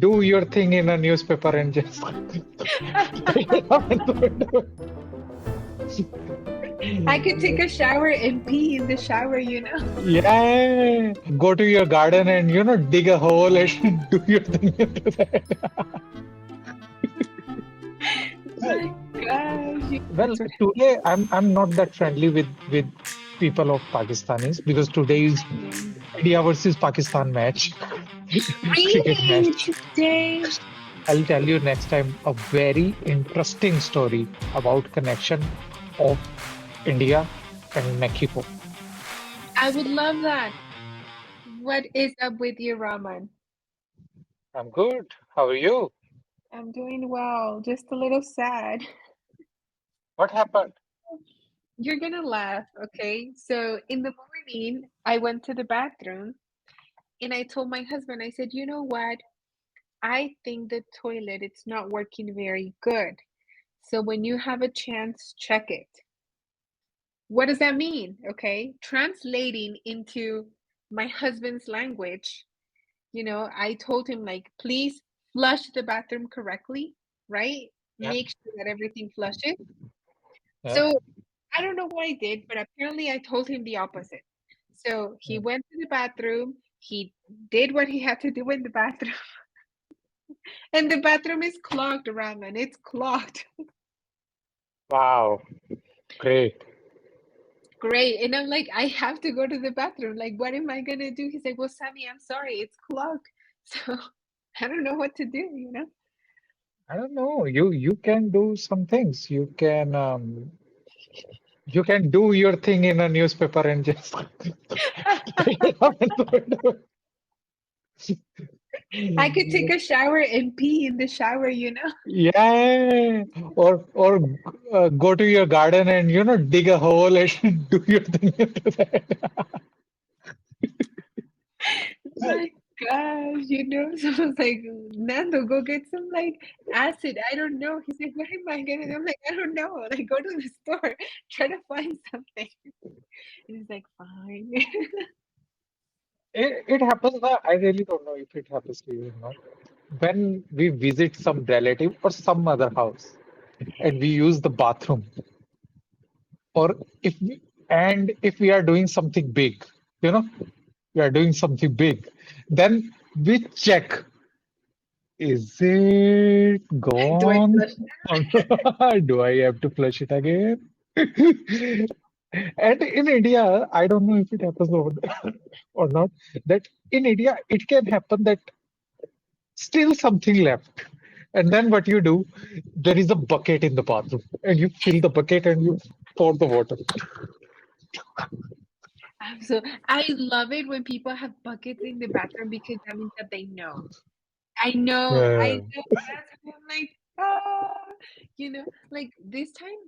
do your thing in a newspaper and just I could take a shower and pee in the shower, you know? Yeah, go to your garden and dig a hole and do your thing into that. My gosh, Well, that's what today I'm not that friendly with people of Pakistanis because today is happened. India versus Pakistan match, cricket Really? match. Today? I'll tell you next time a very interesting story about connection of India and Mexico. I would love that. What is up with you, Raman? I'm good. How are you? I'm doing well, just a little sad. What happened? You're gonna laugh, okay? So in the morning, I went to the bathroom and I told my husband, I said, you know what? I think the toilet it's not working very good. So when you have a chance, check it. What does that mean? Okay. Translating into my husband's language, I told him, like, please flush the bathroom correctly, right? Yeah, Make sure that everything flushes. yeah, So I don't know what I did, but apparently I told him the opposite. So he yeah. went to the bathroom, he did what he had to do in the bathroom, and the bathroom is clogged, Raman. It's clogged. Wow, great. Great. And I'm like, I have to go to the bathroom. Like, what am I gonna do? He's like, well, Sammy, I'm sorry, it's clogged. So I don't know what to do? I don't know. You can do some things. You can do your thing in a newspaper and just I could take a shower and pee in the shower. Yeah, or go to your garden and dig a hole and do your thing into that. My gosh. So I was like, Nando, go get some like acid. I don't know. He's like, what am I gonna do? I'm like, I don't know. Like, go to the store, try to find something. And he's like, fine. It happens. I really don't know if it happens to you or not. When we visit some relative or some other house and we use the bathroom, or if we are doing something big, you know, we are doing something big, then we check, is it Do I gone? flush? Or do I have to flush it again? And in India, I don't know if it happens over there or not, that in India, it can happen that still something left. And then what you do, there is a bucket in the bathroom, and you fill the bucket and you pour the water. So I love it when people have buckets in the bathroom because that means that they know. I Yeah. know. That's why I'm like, ah, like this time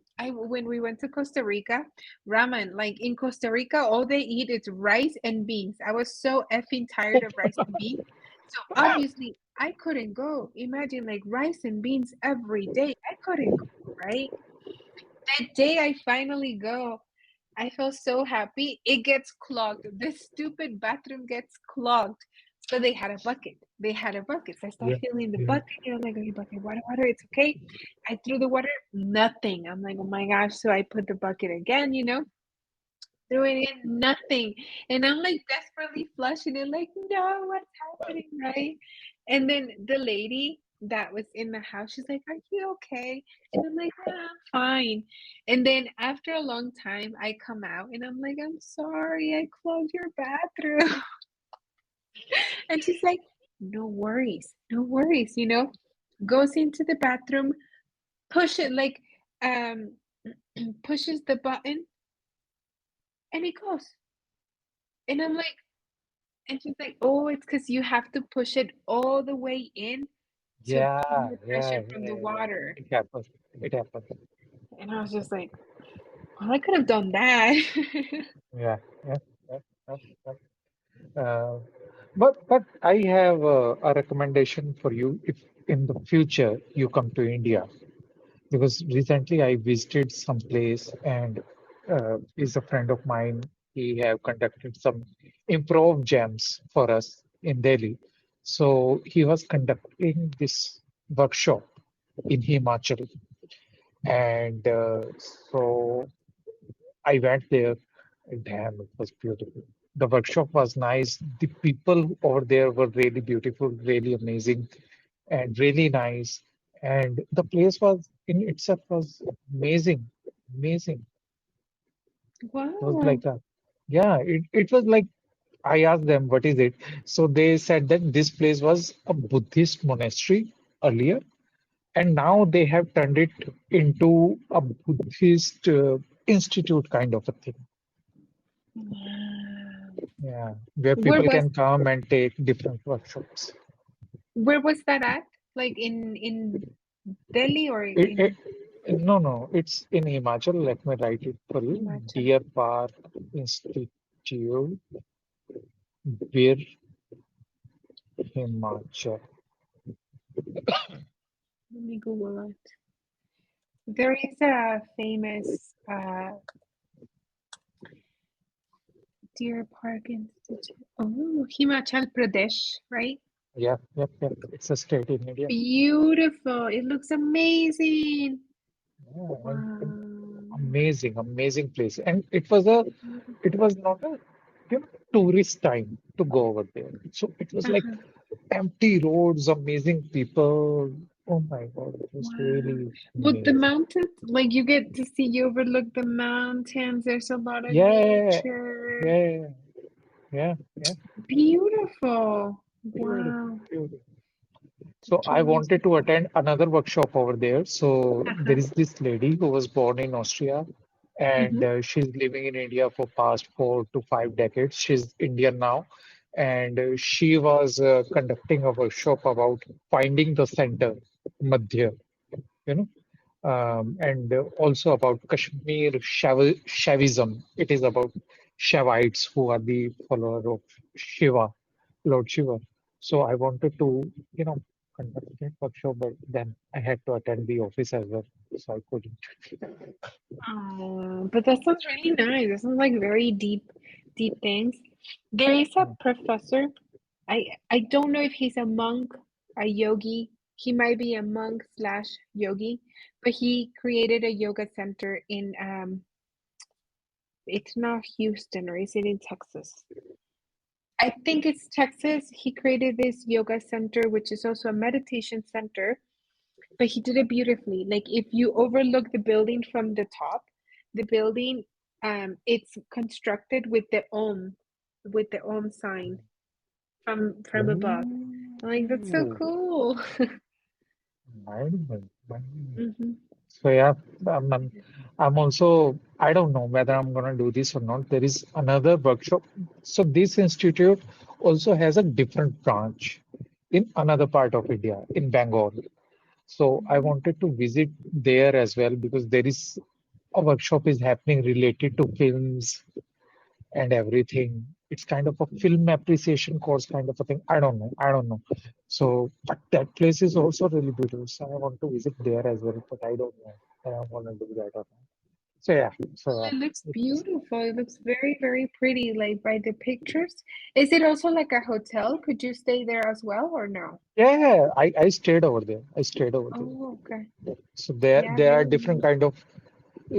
when we went to Costa Rica, ramen, like in Costa Rica, all they eat is rice and beans. I was so effing tired of rice and beans. So obviously I couldn't go. Imagine like rice and beans every day. I couldn't go, right? That day I finally go. I felt so happy. It gets clogged. This stupid bathroom gets clogged. So they had a bucket. They had a bucket. So I start Yeah. filling the Yeah. bucket. I'm like, okay, bucket, water, water. It's okay. I threw the water. Nothing. I'm like, oh my gosh. So I put the bucket again, threw it in. Nothing. And I'm like desperately flushing it. Like, no, what's happening, right? And then the lady that was in the house, she's like, are you okay? And I'm like, yeah, I'm fine. And then after a long time, I come out and I'm like, I'm sorry, I clogged your bathroom. And she's like, no worries, no worries. Goes into the bathroom, push it like, um, pushes the button, and it goes. And I'm like, and she's like, oh, it's because you have to push it all the way in to bring Yeah, the yeah, pressure from the yeah, yeah. water. It happens. It happens. And I was just like, well, I could have done that. Yeah, yeah, yeah, yeah, yeah. But I have a recommendation for you if in the future you come to India, because recently I visited some place and he's a friend of mine. He have conducted some improv jams for us in Delhi. So he was conducting this workshop in Himachal, and so I went there. Damn, it was beautiful. The workshop was nice. The people over there were really beautiful, really amazing, and really nice. And the place was in itself was amazing, amazing. It was Wow. like a, yeah, it was like I asked them, what is it? So they said that this place was a Buddhist monastery earlier, and now they have turned it into a Buddhist institute kind of a thing. Wow. Yeah, where Where people was can come and take different workshops. where was that at? Like in Delhi or It, in it, no, no, it's in Himachal. Let me write it for you. Himachal? Deer Park Institute, Bir Himachal. Let me Google it. There is a famous Deer Park Institute. Oh, Himachal Pradesh, right? Yeah, yep, yep. It's a state in India. Beautiful. It looks amazing. Yeah, and Wow. amazing, amazing place. And it was Beautiful. not a, tourist time to go over there. So it was like Uh-huh. empty roads, amazing people. Oh my God, it was Wow. really But the amazing. mountains, like you get to see, you overlook the mountains. There's a lot of Yeah, nature. yeah, yeah, yeah. Beautiful. Beautiful, Wow. beautiful. So Such a I nice wanted to place. attend another workshop over there. So there Uh-huh. is this lady who was born in Austria, and Mm-hmm. she's living in India for past 4 to 5 decades. She's Indian now, and she was conducting a workshop about finding the center, Madhya, you know, and also about Kashmir Shaivism. It is about Shaivites who are the follower of Shiva, Lord Shiva. So I wanted to, you know, conduct that workshop, but then I had to attend the office as well, so I couldn't. But that sounds really nice. That sounds like very deep, deep things. There is a Mm. professor. I don't know if he's a monk, a yogi. He might be a monk slash yogi, but he created a yoga center in it's not Houston, or is it in Texas? I think it's Texas. He created this yoga center, which is also a meditation center, but he did it beautifully. Like if you overlook the building from the top, the building, it's constructed with the Om sign from above. I'm like, that's so Ooh, cool. mind. Hmm. So yeah, I'm also, I don't know whether I'm gonna do this or not. There is another workshop. So this institute also has a different branch in another part of India, in Bengal. So I wanted to visit there as well because there is a workshop is happening related to films and everything. It's kind of a film appreciation course kind of a thing. I don't know. I don't know. So, but that place is also really beautiful. So I want to visit there as well, but I don't know. I don't want to do that or not. So yeah. So It looks it's, beautiful. It looks very, very pretty, like by the pictures. Is it also like a hotel? Could you stay there as well or no? yeah, I stayed over there. I stayed over there. Oh, okay. So Yeah, there are very different nice. kind of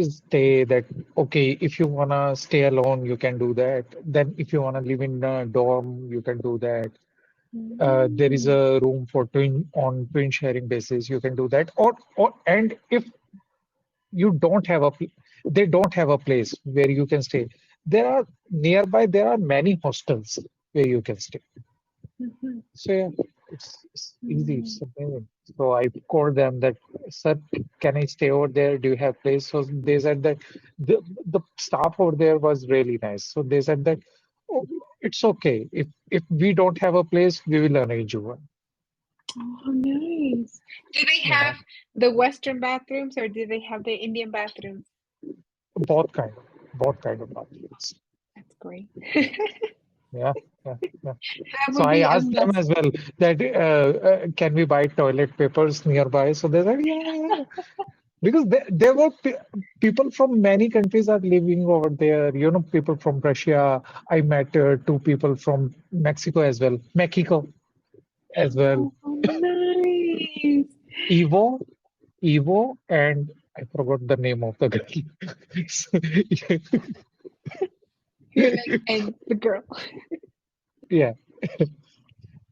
stay that okay, if you wanna stay alone, you can do that. Then if you wanna live in a dorm, you can do that. There is Mm. a room for twin sharing basis. You can do that. Or and if you don't have they don't have a place where you can stay. There are nearby. There are many hostels where you can stay. Mhm. So yeah, it's easy. Mm. It's amazing. So I called them that, sir, can I stay over there? Do you have place? So they said that the staff over there was really nice. So they said that, oh, it's okay. If we don't have a place, we will arrange you one. Oh, nice. Do they Yeah, have the Western bathrooms or do they have the Indian bathrooms? both kind of both kind of bathrooms. That's great. Yeah, yeah, yeah. That So would I be a asked them must. as well that can we buy toilet papers nearby? So they said, yeah, because there were people from many countries are living over there. You know, people from Russia. I met two people from Mexico as well. Mexico. as well. Oh, nice. Evo, Evo, and I forgot the name of the girl. So, You're like, and the girl. yeah.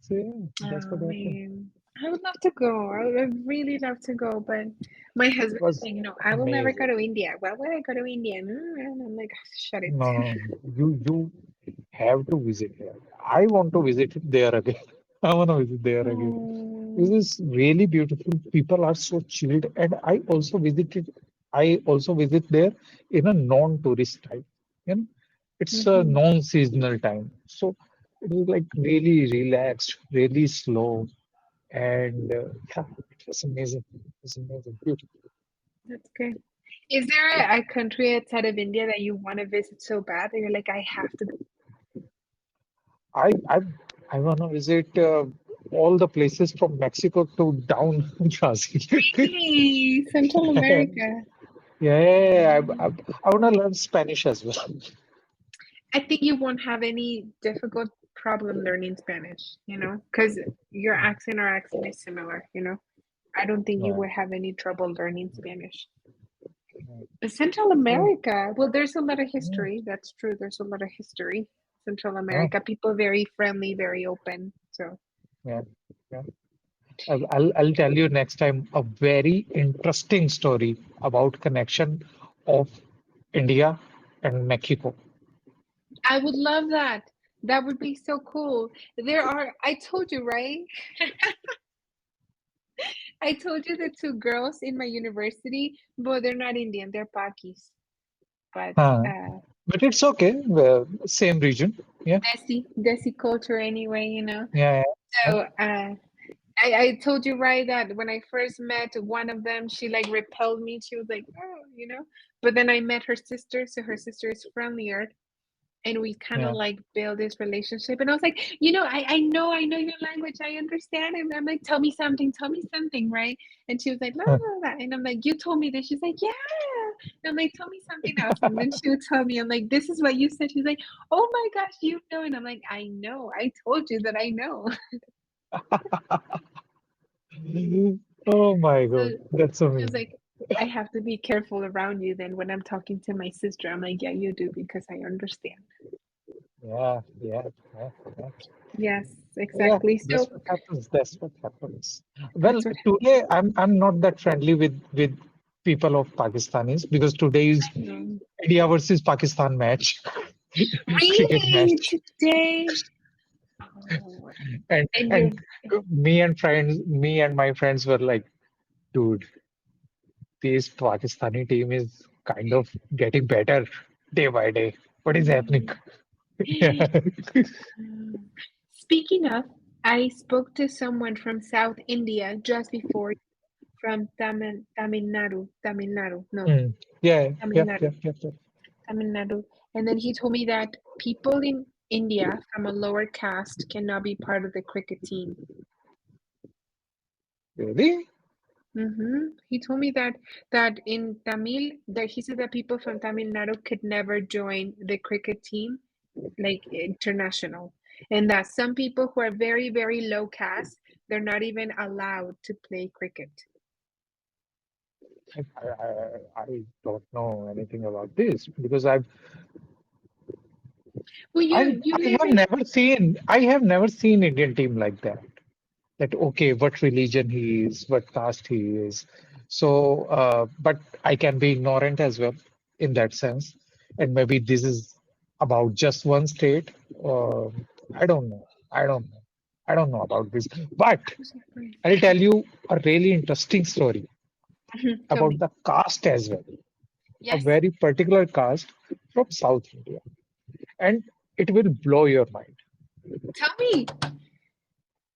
So yeah, that's Oh what happened. man, I would love to go. I would really love to go, but my It husband is was saying, no, I will never go amazing. to India. Why would I go to India? No, and I'm like, shut it. No, no, no. You have to visit here. I want to visit there again. I want to visit there again. This Oh, is really beautiful. People are so chilled, and I also visited. I also visit there in a non-tourist time. You know, it's a hmm, non-seasonal time, so it is like really relaxed, really slow, and yeah, it was amazing. It was amazing, beautiful. that's good. Is there a country outside of India that you want to visit so bad that you're like, I have to go? I I I want to visit all the places from Mexico to down Brazil. Really? Central America. Yeah, Mm. I want to learn Spanish as well. I think you won't have any difficult problem learning Spanish, because our accent is similar, I don't think you Yeah, would have any trouble learning Spanish. yeah, Central yeah, America, well, there's a lot of yeah, history. That's true. There's a lot of history. Central yeah, America, people very friendly, very open. So yeah, yeah. I'll tell you next time a very interesting story about connection of India and Mexico. I would love that. That would be so cool. I told you, right? I told you the two girls in my university, but they're not Indian, they're Pakis. But Huh. But it's okay. Same region. Yeah, Desi culture anyway, yeah, yeah, So I told you right that when I first met one of them, she like repelled me. She was like, oh. But then I met her sister, so her sister is friendlier, and we kind of yeah. like build this relationship. And I was like, I know your language, I understand. And I'm like, tell me something, right? And she was like, la yeah. la la. And I'm like, you told me this. She's like, yeah. And I'm like, tell me something else. And then she would tell me, I'm like, this is what you said. She's like, oh my gosh, you know. And I'm like, I know. I told you that I know. Oh my So God, that's she was amazing. like, I have to be careful around you then when I'm talking to my sister. I'm like, yeah, you do because I understand. Yeah, yeah, yeah, yeah. Yes, Yeah, exactly. that's So what happens. That's what happens. Well, that's what today I'm not that friendly with people of Pakistanis because today is happened. India versus Pakistan match, cricket Really? match, Today? Oh, and and you me and my friends were like, dude, this Pakistani team is kind of getting better day by day. What is happening? mm. Yeah. Speaking of, I spoke to someone from South India just before from Tamil Nadu, no, Mm. Yeah, Tamil yeah, yeah, Nadu, yeah, yeah. Tamil Nadu. And then he told me that people in India from a lower caste cannot be part of the cricket team. Really? He told me that in Tamil, that he said that people from Tamil Nadu could never join the cricket team, like international, and that some people who are very, very low caste, they're not even allowed to play cricket. I don't know anything about this because Well, you live in. I have never seen Indian team like that. That okay, what religion he is, what caste he is. So, but I can be ignorant as well in that sense, and maybe this is about just one state. Uh, I don't know. I don't know. I don't know about this. But I'll tell you a really interesting story Tell about me. the caste as well. A Yes. very particular caste from South India, and it will blow your mind. Tell me.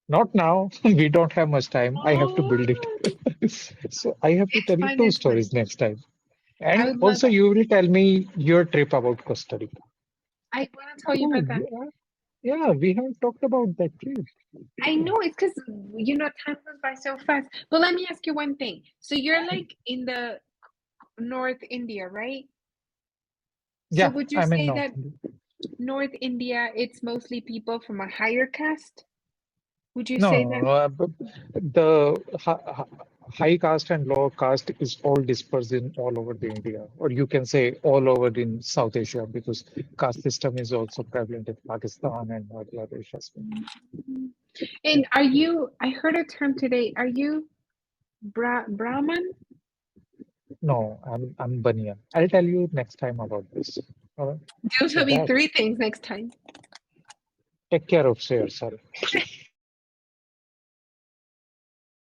Not now. We don't have much time. I have to build it. Oh, So I have to it's tell you fine. two It's fine. stories next time. I And would love also that. you will tell me your trip about Costa Rica. I want to tell you Oh, about that. yeah, we haven't talked about that trip. I Yeah, know it's because time goes by so fast. But let me ask you one thing. So you're like in the North India, right? So yeah, would you I'm in say North that India. North India, it's mostly people from a higher caste? Would you say that? No, but the high caste and lower caste is all dispersed in all over the India, or you can say all over in South Asia, because caste system is also prevalent in Pakistan and Bangladesh as well. Mhm. And are you, I heard a term today, are you Brahman? No, I'm Baniya. I'll tell you next time about this. All right? You'll tell With me that, three things next time. take care of yourself.